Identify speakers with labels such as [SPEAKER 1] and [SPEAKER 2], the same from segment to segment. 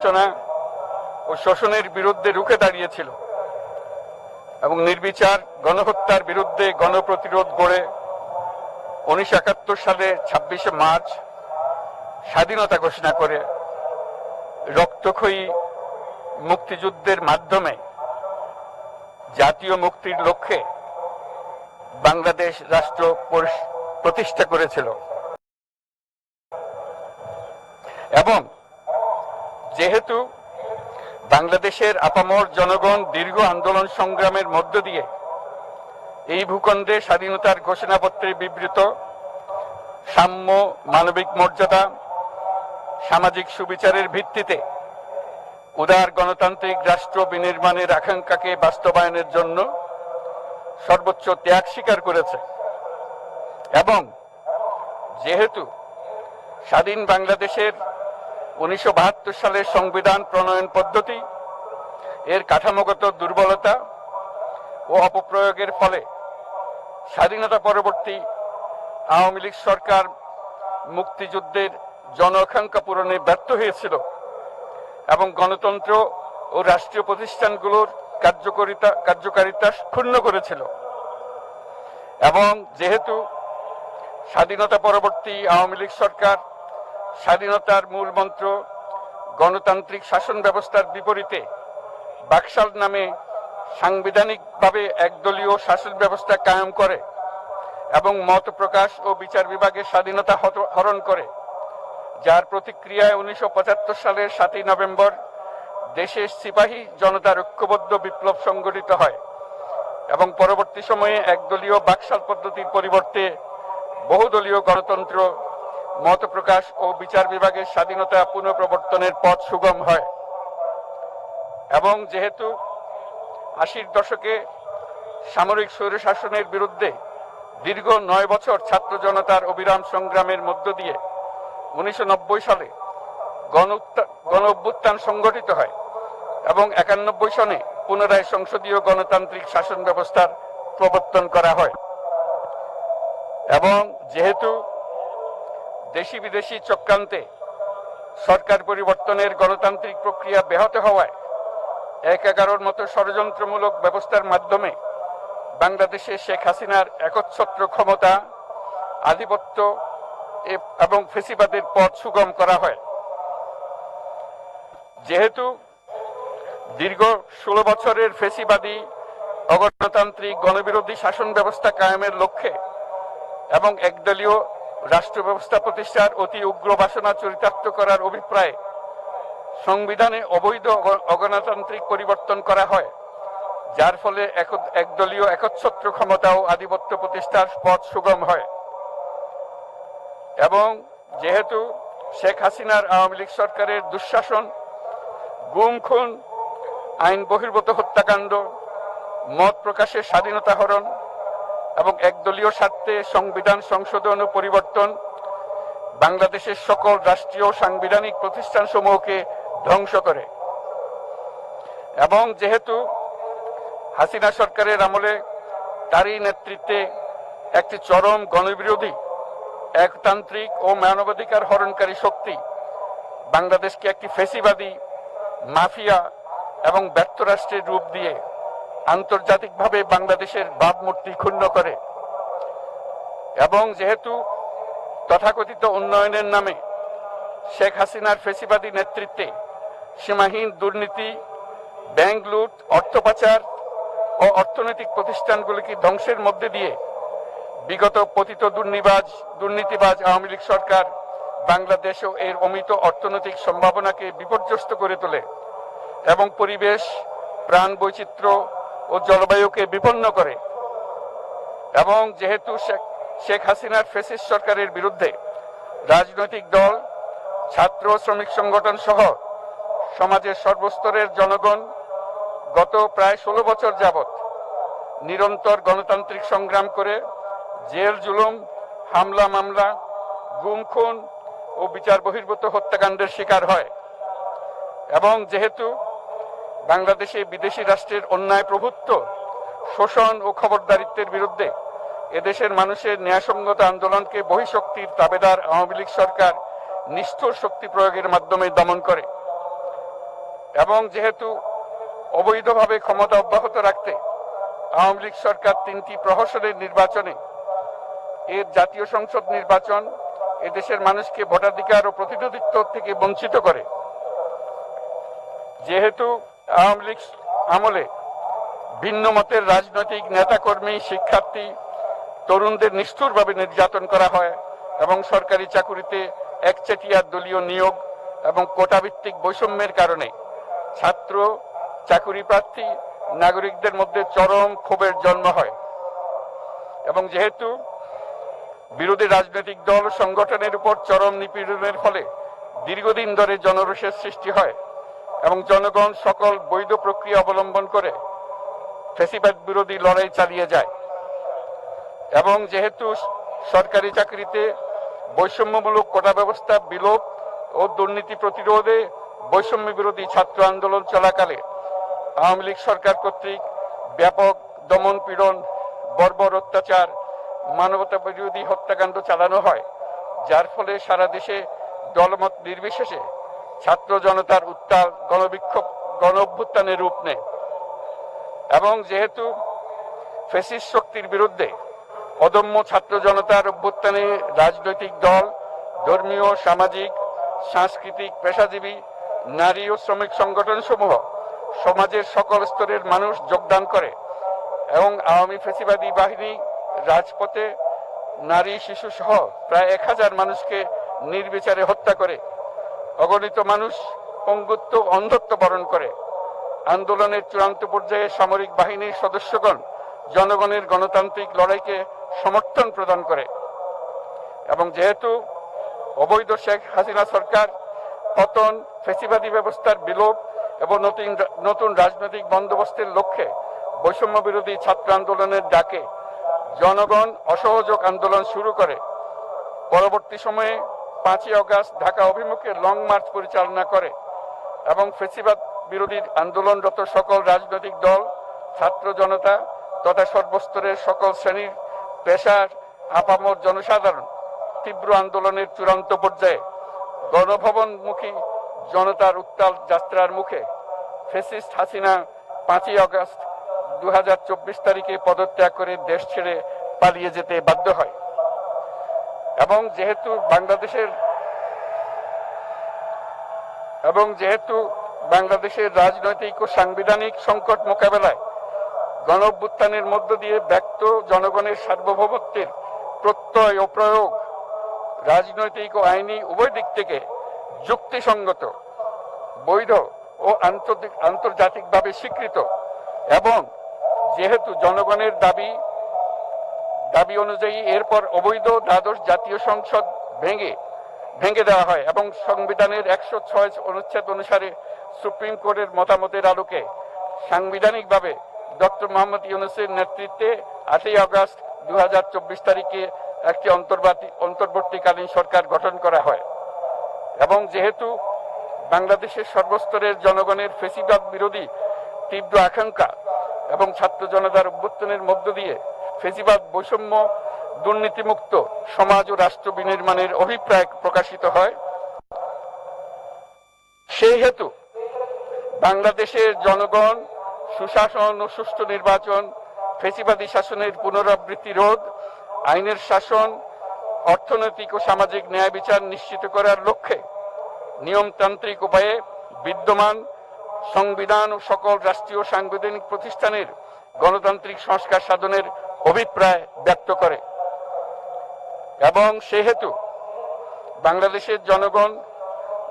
[SPEAKER 1] বঞ্চনা ও শোষণের বিরুদ্ধে রুখে দাঁড়িয়েছিল এবং নির্বিচার গণহত্যার বিরুদ্ধে গণপ্রতিরোধ গড়ে 1971 সালে 26শে মার্চ স্বাধীনতা ঘোষণা করে রক্তক্ষয়ী মুক্তিযুদ্ধের মাধ্যমে জাতীয় মুক্তির লক্ষ্যে বাংলাদেশ রাষ্ট্র প্রতিষ্ঠা করেছিল। এবং যেহেতু বাংলাদেশের আপামর জনগণ দীর্ঘ আন্দোলন সংগ্রামের মধ্য দিয়ে এই ভূখণ্ডে স্বাধীনতার ঘোষণাপত্রে বিবৃত সাম্য, মানবিক মর্যাদা, সামাজিক সুবিচারের ভিত্তিতে উদার গণতান্ত্রিক রাষ্ট্র বিনির্মাণের আকাঙ্ক্ষাকে বাস্তবায়নের জন্য সর্বোচ্চ ত্যাগ স্বীকার করেছে, এবং যেহেতু স্বাধীন বাংলাদেশের 1972 সালের সংবিধান প্রণয়ন পদ্ধতি এর কাঠামোগত দুর্বলতা ও অপপ্রয়োগের ফলে স্বাধীনতা পরবর্তী আওয়ামী লীগ সরকার মুক্তিযুদ্ধের জন আকাঙ্ক্ষা পূরণে ব্যর্থ হয়েছিল এবং গণতন্ত্র ও রাষ্ট্রীয় প্রতিষ্ঠানগুলোর কার্যকারিতা ক্ষুণ্ণ করেছিল। এবং যেহেতু স্বাধীনতা পরবর্তী আওয়ামী লীগ সরকার স্বাধীনতার মূল মন্ত্র গণতান্ত্রিক শাসন ব্যবস্থার বিপরীতে বাকশাল নামে সাংবিধানিকভাবে একদলীয় শাসন ব্যবস্থা কায়েম করে এবং মত প্রকাশ ও বিচার বিভাগের স্বাধীনতা হরণ করে, যার প্রতিক্রিয়ায় 1975 সালের 7ই নভেম্বর দেশের সিপাহী জনতার ঐক্যবদ্ধ বিপ্লব সংগঠিত হয় এবং পরবর্তী সময়ে একদলীয় বাকশাল পদ্ধতির পরিবর্তে বহুদলীয় গণতন্ত্র, মত প্রকাশ ও বিচার বিভাগের স্বাধীনতা পুনঃপ্রবর্তনের পথ সুগম হয়। এবং যেহেতু 80-র দশকে সামরিক স্বৈরশাসনের বিরুদ্ধে দীর্ঘ 9 বছর ছাত্র জনতার অবিরাম সংগ্রামের মধ্য দিয়ে 1990 সালে গণ অভ্যুত্থান সংগঠিত হয় এবং 91 সনে পুনরায় সংসদীয় গণতান্ত্রিক শাসন ব্যবস্থার প্রবর্তন করা হয়। এবং যেহেতু দেশি বিদেশি চক্রান্তে সরকার পরিবর্তনের গণতান্ত্রিক প্রক্রিয়া ব্যাহত হওয়ায় 1/11 মতো ষড়যন্ত্রমূলক ব্যবস্থার মাধ্যমে বাংলাদেশে শেখ হাসিনার একচ্ছত্র ক্ষমতা, আধিপত্য এবং ফেসিবাদের পথ সুগম করা হয়। যেহেতু দীর্ঘ 16 বছরের ফেসিবাদী অগণতান্ত্রিক গণবিরোধী শাসন ব্যবস্থা কায়েমের লক্ষ্যে এবং একদলীয় রাষ্ট্র ব্যবস্থা প্রতিষ্ঠার অতি উগ্র বাসনা চরিতার্থ করার অভিপ্রায়ে সংবিধানে অবৈধ অগণতান্ত্রিক পরিবর্তন করা হয়, যার ফলে একদলীয় একচ্ছত্র ক্ষমতা ও আধিপত্য প্রতিষ্ঠার পথ সুগম হয়। এবং যেহেতু শেখ হাসিনার আওয়ামী লীগ সরকারের দুঃশাসন, গুম খুন, আইন বহির্ভূত হত্যাকাণ্ড, মত প্রকাশের স্বাধীনতা হরণ এবং একদলীয় স্বার্থে সংবিধান সংশোধন ও পরিবর্তন বাংলাদেশের সকল রাষ্ট্রীয় সাংবিধানিক প্রতিষ্ঠানসমূহকে ধ্বংস করে। এবং যেহেতু হাসিনা সরকারের আমলে তারই নেতৃত্বে একটি চরম গণবিরোধী, একতান্ত্রিক ও মানবাধিকার হরণকারী শক্তি বাংলাদেশকে একটি ফেসিবাদী, মাফিয়া এবং ব্যর্থ রাষ্ট্রের রূপ দিয়ে আন্তর্জাতিকভাবে বাংলাদেশের ভাবমূর্তি ক্ষুণ্ণ করে। এবং যেহেতু তথাকথিত উন্নয়নের নামে শেখ হাসিনার ফেসিবাদী নেতৃত্বে সীমাহীন দুর্নীতি, ব্যাংক লুট, অর্থ পাচার ও অর্থনৈতিক প্রতিষ্ঠানগুলিকে ধ্বংসের মধ্যে দিয়ে বিগত পতিত দুর্নীতিবাজ আওয়ামী লীগ সরকার বাংলাদেশ ও এর অমিত অর্থনৈতিক সম্ভাবনাকে বিপর্যস্ত করে তোলে এবং পরিবেশ, প্রাণ বৈচিত্র্য ও জলবায়ুকে বিপন্ন করে। এবং যেহেতু শেখ হাসিনার ফ্যাসিস্ট সরকারের বিরুদ্ধে রাজনৈতিক দল, ছাত্র শ্রমিক সংগঠন সহ সমাজের সর্বস্তরের জনগণ গত প্রায় 16 বছর যাবৎ নিরন্তর গণতান্ত্রিক সংগ্রাম করে জেল জুলুম, হামলা মামলা, গুম খুন ও বিচার বহির্ভূত হত্যাকাণ্ডের শিকার হয়। এবং যেহেতু বাংলাদেশে বিদেশি রাষ্ট্রের অন্যায় প্রভুত্ব, শোষণ ও খবরদারিত্বের বিরুদ্ধে এদেশের মানুষের ন্যায়সঙ্গত আন্দোলনকে বহিঃশক্তির তাবেদার আওয়ামী লীগ সরকার নিষ্ঠুর শক্তি প্রয়োগের মাধ্যমে দমন করে এবং যেহেতু অবৈধভাবে ক্ষমতা অব্যাহত রাখতে আওয়ামী লীগ সরকার 3টি প্রহসনের নির্বাচনে এর জাতীয় সংসদ নির্বাচন এদেশের মানুষকে ভোটাধিকার ও প্রতিনিধিত্ব থেকে বঞ্চিত করে, যেহেতু আওয়ামী লীগ আমলে ভিন্ন মতের রাজনৈতিক নেতাকর্মী, শিক্ষার্থী, তরুণদের নিষ্ঠুরভাবে নির্যাতন করা হয় এবং সরকারি চাকুরিতে একচেটিয়া দলীয় নিয়োগ এবং কোটাভিত্তিক বৈষম্যের কারণে ছাত্র, চাকুরি প্রার্থী, নাগরিকদের মধ্যে চরম ক্ষোভের জন্ম হয় এবং যেহেতু বিরোধী রাজনৈতিক দল সংগঠনের উপর চরম নিপীড়নের ফলে দীর্ঘদিন ধরে জনরোষের সৃষ্টি হয় এবং জনগণ সকল বৈধ প্রক্রিয়া অবলম্বন করে ফ্যাসিবাদ বিরোধী লড়াই চালিয়ে যায় এবং যেহেতু সরকারি চাকরিতে বৈষম্যমূলক কোটা ব্যবস্থা বিলোপ ও দুর্নীতি প্রতিরোধে বৈষম্য বিরোধী ছাত্র আন্দোলন চলাকালে আওয়ামী লীগ সরকার কর্তৃক ব্যাপক দমন পীড়ন, বর্বর অত্যাচার, মানবতা বিরোধী হত্যাকাণ্ড চালানো হয়, যার ফলে সারা দেশে দলমত নির্বিশেষে ছাত্র জনতার উত্তাল গণবিক্ষোভ গণ অভ্যুত্থানের রূপ নেয় এবং যেহেতু ফ্যাসিস্ট শক্তির বিরুদ্ধে অদম্য ছাত্র জনতার অভ্যুত্থানে রাজনৈতিক দল, ধর্মীয়, সামাজিক, সাংস্কৃতিক, পেশাজীবী, নারী ও শ্রমিক সংগঠন সমূহ সমাজের সকল স্তরের মানুষ যোগদান করে এবং আওয়ামী ফ্যাসিবাদী বাহিনী রাজপথে নারী, শিশু সহ প্রায় 1000 মানুষকে নির্বিচারে হত্যা করে, অগণিত মানুষ পঙ্গুত্ব, অন্ধত্ব বরণ করে। আন্দোলনের চূড়ান্ত পর্যায়ে সামরিক বাহিনীর সদস্যগণ জনগণের গণতান্ত্রিক লড়াইকে সমর্থন প্রদান করে এবং যেহেতু অবৈধ শেখ হাসিনা সরকার পতন, ফ্যাসিবাদী ব্যবস্থার বিলোপ এবং নতুন রাজনৈতিক বন্দোবস্তের লক্ষ্যে বৈষম্য বিরোধী ছাত্র আন্দোলনের ডাকে জনগণ অসহযোগ আন্দোলন শুরু করে, পরবর্তী সময়ে 5ই আগস্ট ঢাকা অভিমুখে লং মার্চ পরিচালনা করে এবং ফ্যাসিবাদ বিরোধী আন্দোলনরত সকল রাজনৈতিক দল, ছাত্র জনতা তথা সর্বস্তরের সকল শ্রেণীর, পেশার, আপামর জনসাধারণ তীব্র আন্দোলনের চূড়ান্ত পর্যায়ে গণভবনমুখী জনতার উত্তাল যাত্রার মুখে ফ্যাসিস্ট হাসিনা 5ই আগস্ট 2024 তারিখে পদত্যাগ করে দেশ ছেড়ে পালিয়ে যেতে বাধ্য হয় এবং যেহেতু বাংলাদেশের রাজনৈতিক ও সাংবিধানিক সংকট মোকাবেলায় গণ অভ্যুত্থানের মধ্য দিয়ে ব্যক্ত জনগণের সার্বভৌমত্বের প্রত্যয় ও প্রয়োগ রাজনৈতিক ও আইনি উভয় দিক থেকে যুক্তিসঙ্গত, বৈধ ও আন্তর্জাতিকভাবে স্বীকৃত এবং যেহেতু জনগণের দাবি অনুযায়ী এরপর অবৈধ দ্বাদশ জাতীয় সংসদ ভেঙে দেওয়া হয় এবং সংবিধানের 106 অনুচ্ছেদ অনুসারে সুপ্রিম কোর্টের মতামতের আলোকে সাংবিধানিকভাবে ডক্টর মোহাম্মদ ইউনূসের নেতৃত্বে 8ই আগস্ট 2024 তারিখে একটি অন্তর্বর্তীকালীন সরকার গঠন করা হয় এবং যেহেতু বাংলাদেশের সর্বস্তরের জনগণের ফ্যাসিবাদ বিরোধী তীব্র আকাঙ্ক্ষা এবং ছাত্র জনতার অভ্যুত্থানের মধ্য দিয়ে ফ্যাসিবাদ, বৈষম্য, দুর্নীতিমুক্ত সমাজ ও রাষ্ট্র বিনির্মাণের অভিপ্রায় প্রকাশিত হয়, সেই হেতু বাংলাদেশের জনগণ সুশাসন ও সুষ্ঠু নির্বাচন, ফ্যাসিবাদী শাসনের পুনরাবৃত্তি রোধ, আইনের শাসন, অর্থনৈতিক ও সামাজিক ন্যায় বিচার নিশ্চিত করার লক্ষ্যে নিয়মতান্ত্রিক উপায়ে বিদ্যমান সংবিধান ও সকল রাষ্ট্রীয় সাংবিধানিক প্রতিষ্ঠানের গণতান্ত্রিক সংস্কার সাধনের অভিপ্রায় ব্যক্ত করে এবং সেহেতু বাংলাদেশের জনগণ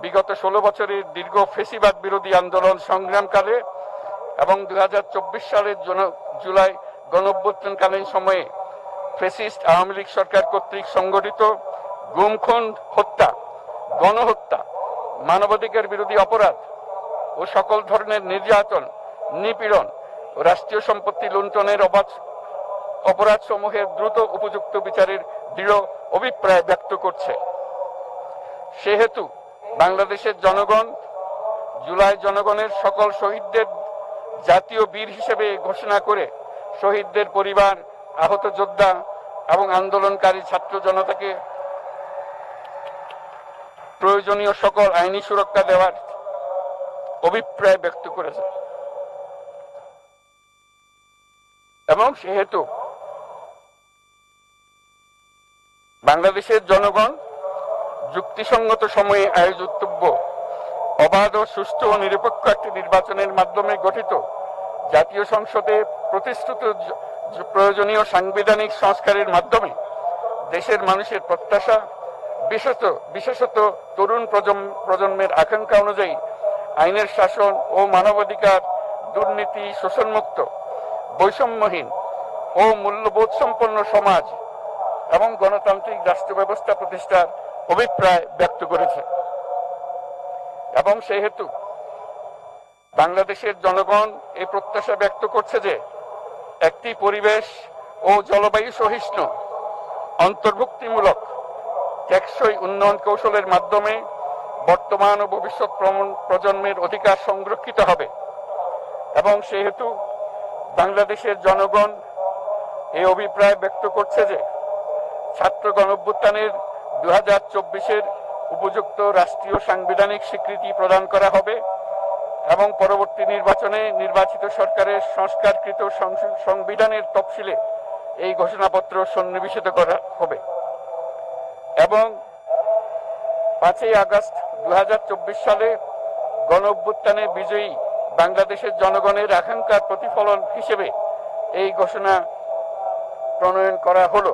[SPEAKER 1] বিগত 16 বছরের দীর্ঘ ফ্যাসিবাদ বিরোধী আন্দোলন সংগ্রামকালে এবং 2024 সালের জুলাই গণঅভ্যুত্থানকালীন সময়ে ফ্যাসিস্ট আওয়ামী লীগ সরকার কর্তৃক সংগঠিত গুম, খুন, হত্যা, গণহত্যা, মানবাধিকার বিরোধী অপরাধ ও সকল ধরনের নির্যাতন, নিপীড়ন ও রাষ্ট্রীয় সম্পত্তি লুণ্ঠনের অপরাধ সমূহের দ্রুত উপযুক্ত বিচারের দৃঢ় অভিপ্রায় ব্যক্ত করছে। সেহেতু বাংলাদেশের জনগণ জুলাই জনগণের সকল শহীদদের জাতীয় বীর হিসেবে ঘোষণা করে শহীদদের পরিবার, আহত যোদ্ধা এবং আন্দোলনকারী ছাত্র জনতাকে প্রয়োজনীয় সকল আইনি সুরক্ষা দেওয়ার অভিপ্রায় ব্যক্ত করেছে এবং সেহেতু বাংলাদেশের জনগণ যুক্তিসঙ্গত সময়ে আয়োজিতব্য অবাধ ও সুষ্ঠু ও নিরপেক্ষ একটি নির্বাচনের মাধ্যমে গঠিত জাতীয় সংসদে প্রতিশ্রুত প্রয়োজনীয় সাংবিধানিক সংস্কারের মাধ্যমে দেশের মানুষের প্রত্যাশা বিশেষত তরুণ প্রজন্মের আকাঙ্ক্ষা অনুযায়ী আইনের শাসন ও মানবাধিকার, দুর্নীতি, শোষণমুক্ত, বৈষম্যহীন ও মূল্যবোধ সম্পন্ন সমাজ এবং গণতান্ত্রিক রাষ্ট্র ব্যবস্থা প্রতিষ্ঠার অভিপ্রায় ব্যক্ত করেছে এবং সেহেতু বাংলাদেশের জনগণ এই প্রত্যাশা ব্যক্ত করছে যে একটি পরিবেশ ও জলবায়ু সহিষ্ণু, অন্তর্ভুক্তিমূলক, টেকসই উন্নয়ন কৌশলের মাধ্যমে বর্তমান ও ভবিষ্যৎ প্রজন্মের অধিকার সংরক্ষিত হবে এবং সেহেতু বাংলাদেশের জনগণ এই অভিপ্রায় ব্যক্ত করছে যে ছাত্র গণঅভ্যুত্থানের 2024-এর উপযুক্ত রাষ্ট্রীয় সাংবিধানিক স্বীকৃতি প্রদান করা হবে এবং পরবর্তী নির্বাচনে নির্বাচিত সরকারের সংস্কারকৃত সংবিধানের তফসিলে এই ঘোষণাপত্র সন্নিবেশিত করা হবে এবং 5 আগস্ট 2024 সালে গণঅভ্যুত্থানে বিজয়ী বাংলাদেশের জনগণের আকাঙ্ক্ষার প্রতিফলন হিসেবে এই ঘোষণা প্রণয়ন করা হলো।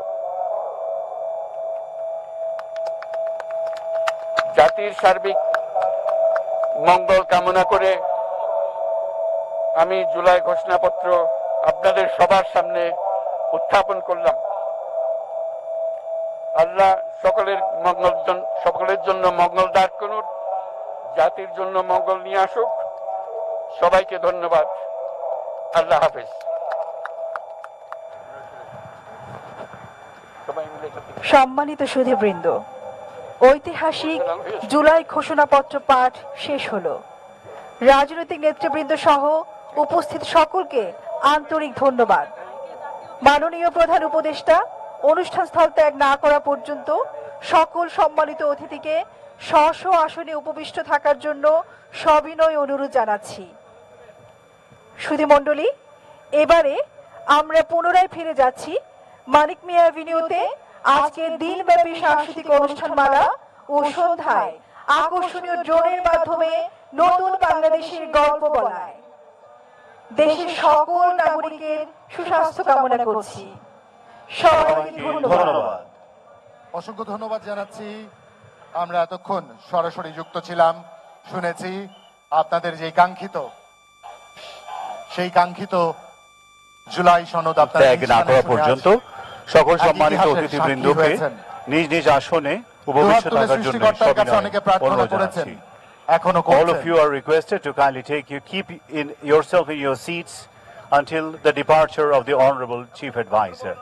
[SPEAKER 1] জাতির সার্বিক মঙ্গল কামনা করে আমি জুলাই ঘোষণাপত্র আপনাদের সবার সামনে উত্থাপন করলাম। আল্লাহ সকলের জন্য মঙ্গল দান করুন, জাতির জন্য মঙ্গল নিয়ে আসুক। সবাইকে ধন্যবাদ। আল্লাহ হাফেজ।
[SPEAKER 2] সম্মানিত সুধীবৃন্দ, ঐতিহাসিক জুলাই ঘোষণাপত্র পাঠ শেষ হলো। রাজনৈতিক নেতৃবৃন্দ সহ উপস্থিত সকলকে আন্তরিক ধন্যবাদ। মাননীয় প্রধান উপদেষ্টা অনুষ্ঠান স্থল ত্যাগ না করা পর্যন্ত সকল সম্মানিত অতিথিকে স্ব আসনে উপবিষ্ট থাকার জন্য সবিনয় অনুরোধ জানাচ্ছি। সুধীমণ্ডলী, এবারে আমরা পুনরায় ফিরে যাচ্ছি মানিক মিয়া অ্যাভিনিউতে আজকের দিনব্যাপী সাংস্কৃতিক অনুষ্ঠানমালা ও সন্ধ্যায় আকর্ষণীয় ড্রোনের মাধ্যমে নতুন বাংলাদেশের গল্প বলায়। দেশের সকল নাগরিকের সুস্বাস্থ্য কামনা করছি। সবাইকে ধন্যবাদ।
[SPEAKER 3] অসংখ্য ধন্যবাদ জানাচ্ছি। আমরা এতক্ষণ সরাসরি যুক্ত ছিলাম, শুনেছি আপনাদের যে কাঙ্ক্ষিত জুলাই সনদ
[SPEAKER 4] ত্যাগ না করা পর্যন্ত সকল সম্মানিত অতিথিবৃন্দকে নিজ নিজ আসনে উপবিষ্ট থাকার জন্য অনুরোধ জানাচ্ছি। All of you are requested to kindly keep yourself in your seats until the departure of the Honorable Chief Advisor.